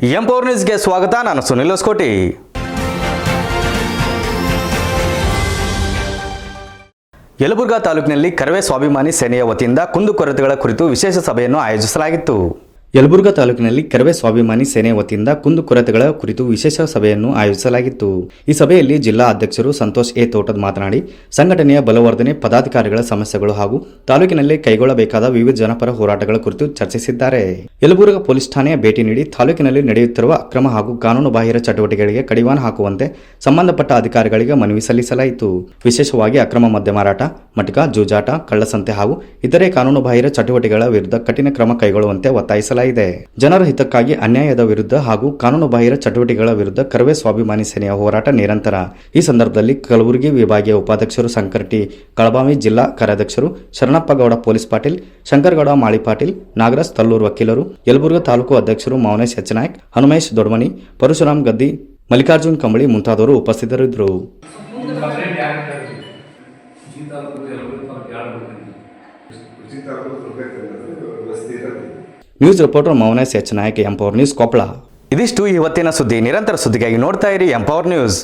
ಎಂ4 ನ್ಯೂಸ್ಗೆ ಸ್ವಾಗತ. ನಾನು ಸುನಿಲ್ ಹೊಸಕೋಟಿ. ಯಲಬುರ್ಗಾ ತಾಲೂಕಿನಲ್ಲಿ ಕರವೇ ಸ್ವಾಭಿಮಾನಿ ಸೇನೆಯ ವತಿಯಿಂದ ಕುಂದುಕೊರತೆಗಳ ಕುರಿತು ವಿಶೇಷ ಸಭೆಯನ್ನು ಆಯೋಜಿಸಲಾಗಿತ್ತು. ಯಲಬುರ್ಗಾ ತಾಲೂಕಿನಲ್ಲಿ ಕರವೇ ಸ್ವಾಭಿಮಾನಿ ಸೇನೆ ವತಿಯಿಂದ ಕುಂದುಕೊರತೆಗಳ ಕುರಿತು ವಿಶೇಷ ಸಭೆಯನ್ನು ಆಯೋಜಿಸಲಾಗಿತ್ತು. ಈ ಸಭೆಯಲ್ಲಿ ಜಿಲ್ಲಾ ಅಧ್ಯಕ್ಷರು ಸಂತೋಷ್ ಎ ತೋಟದ್ ಮಾತನಾಡಿ ಸಂಘಟನೆಯ ಬಲವರ್ಧನೆ, ಪದಾಧಿಕಾರಿಗಳ ಸಮಸ್ಯೆಗಳು ಹಾಗೂ ತಾಲೂಕಿನಲ್ಲಿ ಕೈಗೊಳ್ಳಬೇಕಾದ ವಿವಿಧ ಜನಪರ ಹೋರಾಟಗಳ ಕುರಿತು ಚರ್ಚಿಸಿದ್ದಾರೆ. ಯಲಬುರ್ಗಾ ಪೊಲೀಸ್ ಠಾಣೆಯ ಭೇಟಿ ನೀಡಿ ತಾಲೂಕಿನಲ್ಲಿ ನಡೆಯುತ್ತಿರುವ ಅಕ್ರಮ ಹಾಗೂ ಕಾನೂನು ಬಾಹಿರ ಚಟುವಟಿಕೆಗಳಿಗೆ ಕಡಿವಾಣ ಹಾಕುವಂತೆ ಸಂಬಂಧಪಟ್ಟ ಅಧಿಕಾರಿಗಳಿಗೆ ಮನವಿ ಸಲ್ಲಿಸಲಾಯಿತು. ವಿಶೇಷವಾಗಿ ಅಕ್ರಮ ಮದ್ಯ ಮಾರಾಟ, ಮಟಕ, ಜೂಜಾಟ, ಕಳ್ಳಸಂತೆ ಹಾಗೂ ಇತರೆ ಕಾನೂನು ಬಾಹಿರ ಚಟುವಟಿಕೆಗಳ ವಿರುದ್ಧ ಕಠಿಣ ಕ್ರಮ ಕೈಗೊಳ್ಳುವಂತೆ ಒತ್ತಾಯಿಸಲಾಗಿದೆ. ಜನರ ಹಿತಕ್ಕಾಗಿ ಅನ್ಯಾಯದ ವಿರುದ್ಧ ಹಾಗೂ ಕಾನೂನು ಬಾಹಿರ ಚಟುವಟಿಕೆಗಳ ವಿರುದ್ಧ ಕರವೇ ಸ್ವಾಭಿಮಾನಿ ಸೇನೆಯ ಹೋರಾಟ ನಿರಂತರ. ಈ ಸಂದರ್ಭದಲ್ಲಿ ಕಲಬುರಗಿ ವಿಭಾಗೀಯ ಉಪಾಧ್ಯಕ್ಷರು ಶಂಕರ್ ಟಿ ಕಳಬಾವಿ, ಜಿಲ್ಲಾ ಕಾರ್ಯಾಧ್ಯಕ್ಷರು ಶರಣಪ್ಪ ಗೌಡ ಪೊಲೀಸ್ ಪಾಟೀಲ್, ಶಂಕರಗೌಡ ಮಾಳಿ ಪಾಟೀಲ್, ನಾಗರಾಜ್ ತಲ್ಲೂರು ವಕೀಲರು, ಯಲಬುರ್ಗಾ ತಾಲೂಕು ಅಧ್ಯಕ್ಷರು ಮೌನೇಶ್ ಎಚ್ ನಾಯಕ್, ಹನುಮೇಶ್ ದೊಡ್ಮನಿ, ಪರಶುರಾಮ್ ಗದ್ದಿ, ಮಲ್ಲಿಕಾರ್ಜುನ್ ಕಂಬಳಿ ಮುಂತಾದವರು ಉಪಸ್ಥಿತರಿದ್ದರು. News reporter Mounesh H Nayak, ಎಂ4 ನ್ಯೂಸ್, ಕೊಪ್ಪಳ. ಇದಿಷ್ಟು ಇವತ್ತಿನ ಸುದ್ದಿ. ನಿರಂತರ ಸುದ್ದಿಗಾಗಿ ನೋಡ್ತಾ ಇರಿ ಎಂ4 ನ್ಯೂಸ್.